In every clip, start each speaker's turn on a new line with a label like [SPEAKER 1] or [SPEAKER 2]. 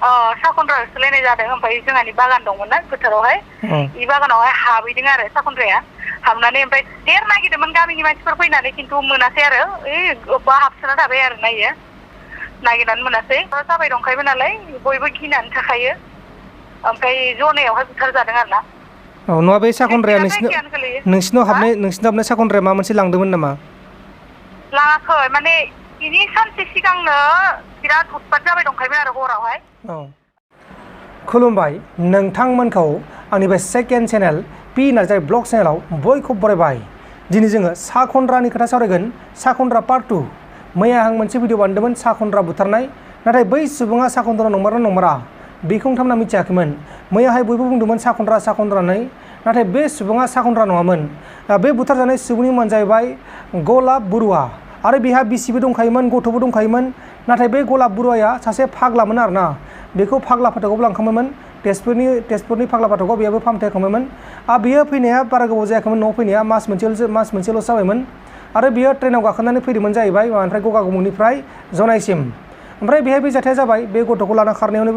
[SPEAKER 1] साखनद्रा होसोलायनाय जादों ओमफ्राय जोंहानि बागान दंमोन ना फोथारावहाय इ बागानावहाय हाबहैदों आरो साखनद्राया हाबनानै ओमफ्राय देर नागिरदोंमोन गामिनि मानसिफोर फैनानै खिन्थु मोनासै आरो अबेबा हाबसोना थाबाय आरो नायो नागिरनानै मोनासै जाबाय दंखायोमोन नालाय बयबो गिनानै थाखायो ओमफ्राय जनायावहाय बुथारजादों आरो ना
[SPEAKER 2] नङा बे साखनद्राया नोंसिनाव हाबनाय साखनद्राया माबा मोनसे लांदोंमोन नामा
[SPEAKER 1] लाङाखै माने बेनि सानसे सिगांनो बिराद उतपात जाबाय दंखायोमोन आरो हरावहाय
[SPEAKER 2] खुलुमबाय नोंथांमोनखौ आंनि बे second channel P Narzary blog चेनेलाव बयखौबो बरायबाय दिनै जोङो साखनद्रानि खोथा सावरायगोन साखनद्रा पार्ट 2 मैया आं मोनसे भिडिअ बानायदोंमोन साखनद्रा बुथारनाय नाथाय बै सुबुङा साखनद्रा नंमारा बेखौ नोंथांमोना मिथियाखैमोन मैयाहाय बयबो बुंदोंमोन साखनद्रा होननानै नाथाय बे सुबुङा साखनद्रा नङामोन बे बुथारजानाय सुबुंनि मुङानो जाहैबाय गलाब बरुवा आरो बेहा बिसिबो दंखायोमोन गथ'बो दंखायोमोन नाथाय बे गलाब बरुवाया सासे फाग्लामोन आरोना बेखौ फाग्ला फाथोगावबो लांखांबायमोन तेजपुरनि फाग्ला फाथोगाव बेयाबो फाहामथाय खालामबायमोन बेयो फैनाया बारा गोबाव जायाखैमोन न'आव फैनाया मास मोनसेल'सो जाबायमोन आरो बियो ट्रेनाव गाखोनानै फैदोंमोन जाहैबाय माबानिफ्राय गगामुगनिफ्राय जनाइसिम ओमफ्राय बेहाय बे जाथाया जाबाय बे गथ'खौ लाना खारनायावनो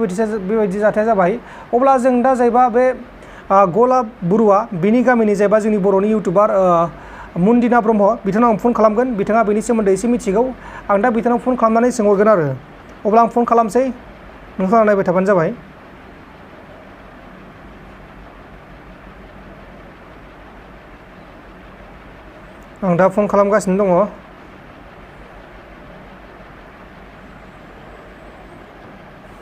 [SPEAKER 2] बेबायदि जाथाया जाबाय अब्ला जों दा जाहैबा बे गलाब बरुवा बिनि गामिनि जाहैबा जोंनि बर'नि इउटुबार मुन्दिना ब्रह्म बिथांनाव आं फन खालामगोन बिथाङा बेनि सोमोन्दै एसे मिथिगौ आं दा बिथांनाव फन खालामनानै सोंहरगोन आरो अब्ला आं फन खालामसै नोंथाङा नायबाय थाबानो जाबाय आं दा फन खालामगासिनो दङ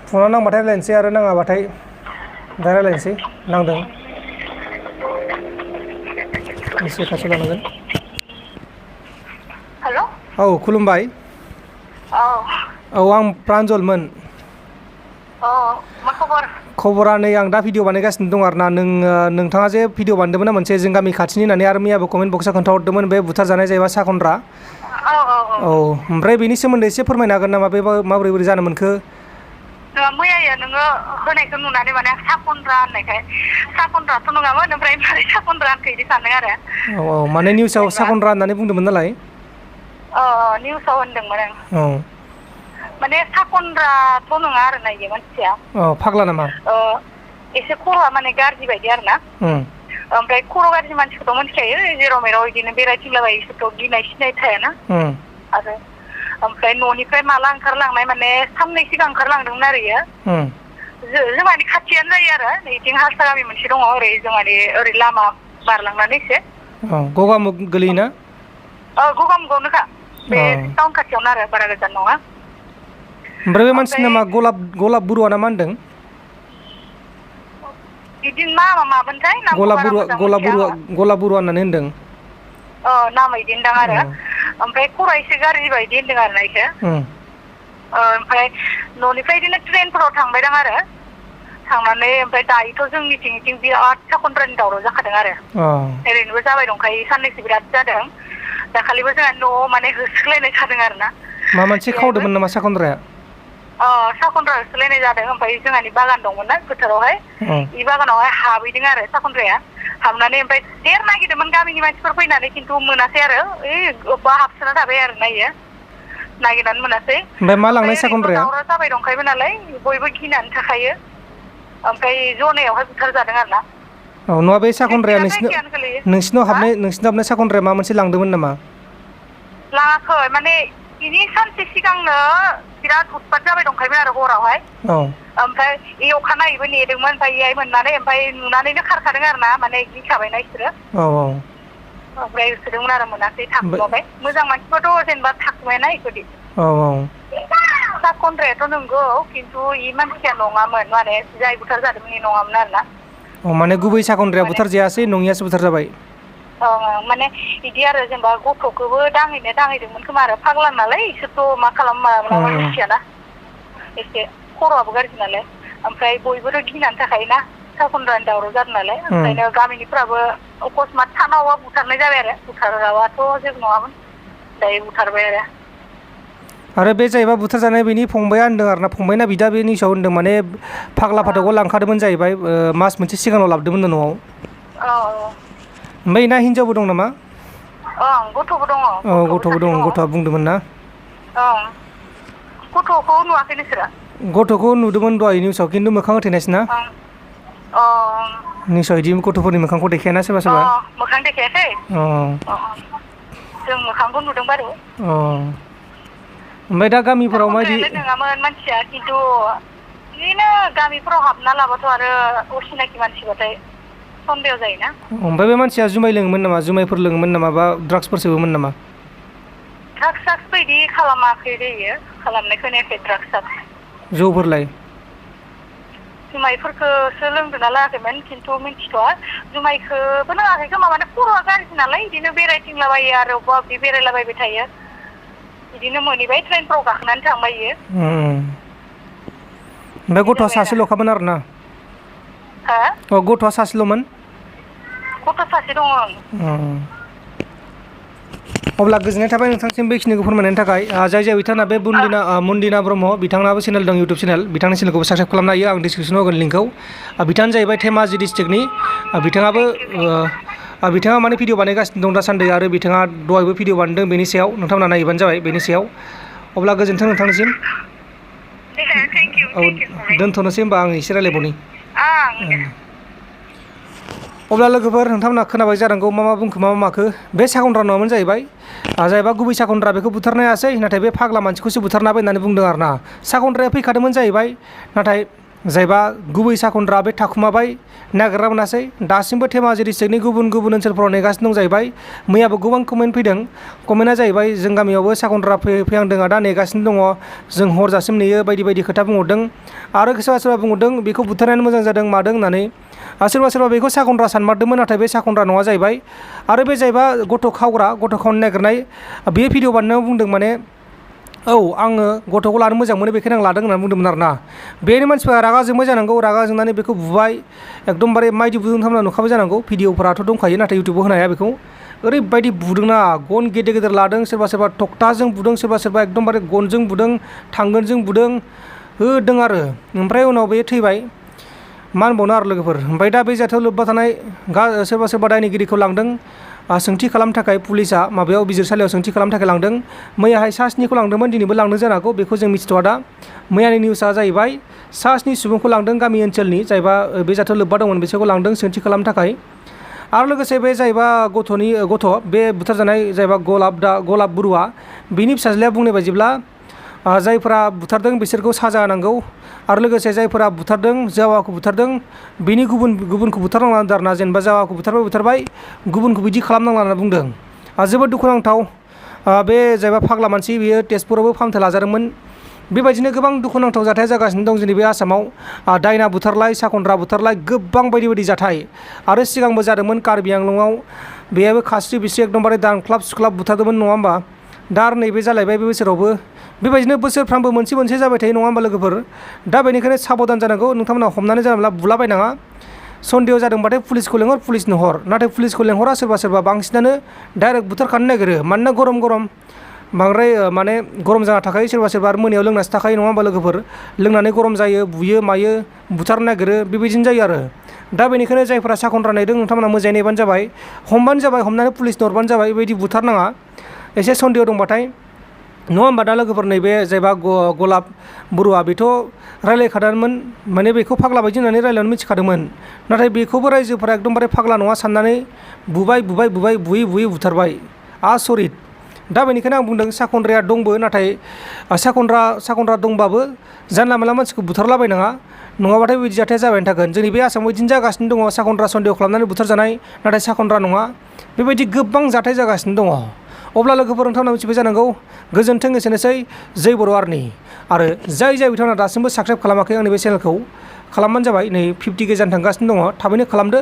[SPEAKER 2] फना नांबाथाय रायलायनोसै आरो नाङाबाथाय दा रायलायनोसै नांदों एसे खाथियाव लानांगोन
[SPEAKER 1] हेल'
[SPEAKER 2] औ खुलुमबाय औ आं प्रान्जलमोन
[SPEAKER 1] मा
[SPEAKER 2] खबरा नै आं दा भिडिअ बानायगासिनो दं आरोना नोंथाङा जे भिडिअ बानायदोंमोन ना मोनसे जों गामि खाथिनि होननानै आरो मैयाबो कमेन्ट बक्सआव खोन्थाहरदोंमोन बे बुथारजानाय जाहैबा साखनद्रा ओमफ्राय बेनि सोमोन्दै एसे फोरमायनो हागोन नामा बे माबोरै जानो मोनखो
[SPEAKER 1] मैया नोङो होनायखौ नुनानै माने साखनद्रा होननायखाय साखनद्राथ' नङामोन ओमफ्राय मारै साखनद्रा होनखो बिदि सानदों आरो
[SPEAKER 2] औ माने निउसाव साखनद्रा होननानै बुंदोंमोन नालाय
[SPEAKER 1] निउसाव होनदोंमोन आं माने साखनद्राथ' नङा आरो ना इयो मानसिया
[SPEAKER 2] फाग्ला नामा
[SPEAKER 1] एसे खर'आ माने गाज्रि बायदि आरो ना ओमफ्राय खर' गाज्रि मानसिखौथ' मिथिखायो जेराव मेराव बिदिनो बेरायथिंलाबायो बिसोरथ' गिनाय सिनाय थायाना आरो ओमफ्राय न'निफ्राय माला ओंखारलांनाय माने साननै सिगां ओंखारलांदोंमोन आरो इयो जोंहानि खाथियानो जायो आरो नैथिं हारसा गामि मोनसे दङ ओरै जोंहानि ओरै लामा बारलांनानै एसे
[SPEAKER 2] गगामुग गोलैयोना
[SPEAKER 1] गगामुगावनोखा बे टाउन खाथियावनो आरो बारा गोजान नङा
[SPEAKER 2] ओमफ्राय बे मानसिनि नामा गलाब बरुवा ना मा होनदों
[SPEAKER 1] बिदिनो नामा मामोनथाय
[SPEAKER 2] गलाब बरुवा होननानै होनदों
[SPEAKER 1] नामा बिदिनो दां आरो ओमफ्राय खर'आ एसे गाज्रि बायदि होनदों आरो ना इखो ओमफ्राय न'निफ्राय बिदिनो ट्रेनफोराव थांबायदां आरो थांनानै ओमफ्राय दायोथ' जोंनिथिं बिराद साखनद्रानि दावराव जाखादों आरो ओरैनोबो जाबाय दंखायो साननैसो बिराद जादों दाखालिबो जोंहा न'आव माने होसोलायनाय जादों आरो ना
[SPEAKER 2] मा मोनसे खावदोंमोन नामा साखनद्राया
[SPEAKER 1] साखनद्रा होसोलायनाय जादों ओमफ्राय जोंहानि बागान दंमोन ना फोथारावहाय इ बागानावहाय हाबहैदों आरो साखनद्राया हाबनानै ओमफ्राय देर नागिरदोंमोन गामिनि मानसिफोर फैनानै खिन्थु मोनासै आरो अबेबा हाबसोना थाबाय आरो नायो नागिरनानै मोनासै
[SPEAKER 2] ओमफ्राय मा लांनाय साखनद्राया
[SPEAKER 1] दावराव जाबाय दंखायोमोन नालाय बयबो गिनानै थाखायो ओमफ्राय जनायावहाय बुथारजादों आरो ना
[SPEAKER 2] नङा बे साखनद्राया नोंसिनाव हाबनाय साखनद्राया माबा मोनसे लांदोंमोन नामा
[SPEAKER 1] लाङाखै माने बिनि सानसे सिगांनो बिराद उतपात जाबाय दंखायोमोन आरो हरावहाय ओमफ्राय अखानायैबो नेदोंमोन ओमफ्राय बेहाय मोननानै ओमफ्राय नुनानैनो खारखादों आरो ना माने गिखाबायना बिसोरो ओमफ्राय होसोदोंमोन आरो मोनासै थाखुमाबाय मोजां मानसिफोरथ' जेनेबा थाखुमायाना इफोरदि साखनद्रायाथ' नंगौ खिन्थु इ मानसिया नङामोन माने जाय बुथार जादोंमोन इ नङामोन आरो ना
[SPEAKER 2] माने गुबै साखनद्राया बुथारजायासै नङियासो बुथारजाबाय
[SPEAKER 1] माने बिदि आरो जेनेबा गथ'खौबो दांहैदोंमोन खोमा आरो फाग्ला नालाय इसोरथ' मा खालामो मिथियाना एसे खर'आबो गाज्रि नालाय ओमफ्राय बयबोथ' गिनानै थाखायोना साखनद्रानि दावराव जादों नालाय ओंखायनो गामिनिफ्राबो अकसमात सानावबा बुथारनाय जाबाय आरो बुथाराबाथ' जेबो नङामोन दायो बुथारबाय
[SPEAKER 2] आरो बे जाहैबाय बुथारजानाय बेनि फंबाया होनदों आरो ना फंबायना बिदा बे निउसाव होनदों माने फाग्ला फाथोगाव लांखादोंमोन जाहैबाय मास मोनसे सिगाङाव लाबोदोंमोन न'आव ओमफ्राय ना हिनजावबो दं नामा
[SPEAKER 1] गथ'बो दङ
[SPEAKER 2] गथ'बो दं गथ'आ बुंदोंमोन ना
[SPEAKER 1] गथ'खौ नुवाखै नोंसोरो
[SPEAKER 2] गथ'खौ नुदोंमोन दहाय निउसाव खिन्थु मोखां होथेनायसो ना निउसाव बिदि गथ'फोरनि मोखांखौ देखायाना सोरबा सोरबा
[SPEAKER 1] मोखां देखायाखै जों मोखांखौ नुदों बारु
[SPEAKER 2] ओमफ्राय दा गामिफोराव माबायदि
[SPEAKER 1] नङामोन मानसिया खिन्थु बिदिनो गामिफोराव हाबना लाबाथ' आरो असिनाखि मानसिबाथाय सन्देह जायोना
[SPEAKER 2] ओमफ्राय बे मानसिया जुमाय लोङोमोन नामा जुमायफोर लोङोमोन नामा बा ड्राग्सफोर सोबोमोन नामा
[SPEAKER 1] ड्राग्स बायदि खालामाखै दैयो खालामनाय खोनायाखै ड्राग्स
[SPEAKER 2] जौफोरलाय
[SPEAKER 1] जुमायफोरखौसो लोंदोंना लायाखैमोन खिन्थु मिन्थिथ'आ जुमायखौबो लोङाखै खोमा माने खर'आ गाज्रि नालाय बिदिनो बेरायथिंलाबायो आरो अबेबा अबेबि बेरायलाबायबाय थायो बिदिनो मोनहैबाय ट्रेनफ्राव गाखोनानै थांबाय इयो
[SPEAKER 2] ओमफ्राय गथ'आ सासेल'खामोन आरो ना गथ'आ सासेल'मोन
[SPEAKER 1] गथ' सासे दङ
[SPEAKER 2] अब्ला गोजोननाय थाबाय नोंथांसिम बेखिनिखौ फोरमायनायनि थाखाय जाय जाय बिथाङा बे मुन्दिना ब्रह्म बिथाङाबो चेनेल दं इउटुब चेनेल बिथांनि चेनेलखौबो साबस्क्राइब खालामनो हायो आं डिसक्रिपसनाव होगोन लिंकखौ बिथाङानो जाहैबाय धेमाजि डिस्ट्रिक्टनि बिथाङा माने भिडिअ बानायगासिनो दं दासान्दि आरो बिथाङा दहायबो भिडिअ बानायदों बेनि सायाव नोंथांमोना नायबानो जाबाय बेनि सायाव अब्ला गोजोन्थों नोंथांनिसिम दोनथ'नोसै होमबा आं एसे रायलायबावनि अब्ला लोगोफोर नोंथांमोना खोनाबाय जानांगौ मा बुंखो मा माखो बे साखनद्रा नङामोन जाहैबाय जायबा गुबै साखनद्रा बेखौ बुथारनो हायासै नाथाय बे फाग्ला मानसिखौसो बुथारना हाबाय होननानै बुंदों आरो ना साखनद्राया फैखादोंमोन जाहैबाय नाथाय जायबा गुबै साखनद्रा बे थाखुमाबाय नागिरना मोनासै दासिमबो धेमाजि डिस्ट्रिक्टनि गुबुन गुबुन ओनसोलफोराव नेगासिनो दं जाहैबाय मैयाबो गोबां कमेन्ट फैदों कमेन्टआ जाहैबाय जों गामियावबो साखनद्रा फैहांदों दा नेगासिनो दङ जों हरजासिम नेयो बायदि बायदि खोथा बुंहरदों आरो सोरबा सोरबा बुंहरदों बेखौ बुथारनायानो मोजां जादों मादों होननानै सोरबा सोरबा बेखौ साखनद्रा सानमारदोंमोन नाथाय बे साखनद्रा नङा जाहैबाय आरो बे जाहैबा गथ' खावनो नागिरनाय बे भिडिअ बानायनायाव बुंदों माने आङो गथ'खौ लानो मोजां मोनो बेखायनो आं लादों होननानै बुंदोंमोन आरो ना बेनि मानसिफोरा रागा जोंबाय जानांगौ रागा जोंनानै बेखौ बुबाय एकदमबारे मायदि बुदों नोंथांमोना नुखाबाय जानांगौ भिडिअफोराथ' दंखायो नाथाय इउटुबाव होनो हाया बेखौ ओरैबायदि बुदोंना गन गेदेर गेदेर लादों सोरबा सोरबा थक्टाजों बुदों सोरबा सोरबा एकदमबारे गनजों बुदों थांगोनजों बुदों होदों आरो ओमफ्राय उनाव बे थैबाय मा होनबावनो आरो लोगोफोर ओमफ्राय दा बे जाथायाव लोब्बा थानाय सोरबा सोरबा दायनिगिरिखौ लांदों सोंथि खालामनो थाखाय पुलिसा माबायाव बिजिरसालियाव सोंथि खालामनो थाखाय लांदों मैयाहाय सास्निखौ लांदोंमोन दिनैबो लांदों जानो हागौ बेखौ जों मिथिथ'आ दा मैयानि निउसआ जाहैबाय सास्नि सुबुंखौ लांदों गामि ओनसोलनि जायबा बे जाथायाव लोब्बा दंमोन बिसोरखौ लांदों सोंथि खालामनो थाखाय आरो लोगोसे बे जायबा गथ' बे बुथारजानाय जायबा गलाब बरुवा बिनि फिसाज्लाया बुंनाय बायदिब्ला जायफोरा बुथारदों बिसोरखौ साजा होनांगौ आरो लोगोसे जायफोरा बुथारदों जावाखौ बुथारदों बिनि गुबुनखौ बुथारनांला आरो ना जेनेबा जावाखौ बुथारबाय गुबुनखौ बिदि खालामनांला होनना बुंदों जोबोद दुखुनांथाव बे जायबा फाग्ला मानसि बियो तेजपुरावबो फाहामथाय लाजादोंमोन बेबायदिनो गोबां दुखुनांथाव जाथाया जागासिनो दं जोंनि बे आसामाव दायना बुथारलाय साखनद्रा बुथारलाय गोबां बायदि बायदि जाथाय आरो सिगांबो जादोंमोन कार्बि आंलंआव बेहायबो खास्रि बिस्रि एकदमबारे दानख्लाब सुख्लाब बुथारदोंमोन नङा होमबा दा आरो नैबे जालायबाय बे बोसोरावबो बेबायदिनो बोसोरफ्रामबो मोनसे जाबाय थायो नङा होमबा लोगोफोर दा बेनिखायनो साबधान जानांगौ नोंथांमोना हमनानै जानोब्ला बुलाबायनाङा सन्देह जादोंबाथाय पुलिसखौ लेंहर पुलिसनो हर नाथाय पुलिसखौ लेंहरा सोरबा बांसिनानो डाइरेक्ट बुथारखानो नागिरो मानोना गरम बांद्राय माने गरम जाना थाखायो सोरबा आरो मोनायाव लोंनासो थाखायो नङा होमबा लोगोफोर लोंनानै गरम जायो बुयो मायो बुथारनो नागिरो बेबायदिनो जायो आरो दा बेनिखायनो जायफोरा साखनद्रा नायदों नोंथांमोना मोजाङै नेबानो जाबाय हमबानो जाबाय हमनानै पुलिसनो हरबानो जाबाय बेबायदि बुथारनाङा एसे सन्देह दंबाथाय नङा होमबा दा लोगोफोर नैबे जायबा गलाब बरुवा बेथ' रायलायखादोंमोन माने बेखौ फाग्ला बायदि होननानै रायलायनानै मिथिखादोंमोन नाथाय बेखौबो रायजोफोरा एकदमबारे फाग्ला नङा साननानै बुयै बुथारबाय आसरित दा बेनिखायनो आं बुंदों साखनद्राया दंबो नाथाय साखनद्रा दंबाबो जानला मोनला मानसिखौ बुथारलाबायनाङा नङाबाथाय बिदि जाथाया जाबायनो थागोन जोंनि बे आसामाव बिदिनो जागासिनो दङ साखनद्रा सन्देह खालामनानै बुथारजानाय नाथाय साखनद्रा नङा बेबायदि गोबां जाथाय जागासिनो दङ अब्ला लोगोफोर नोंथांमोना मिथिबाय जानांगौ गोजोन्थों एसेनोसै जै बर' आर्मि आरो जाय बिथांमोना दासिमबो साबस्क्राइब खालामाखै आंनि बे चेनेलखौ खालामबानो जाबाय नै 50 के जानो थांगासिनो दङ थाबैनो खालामदो।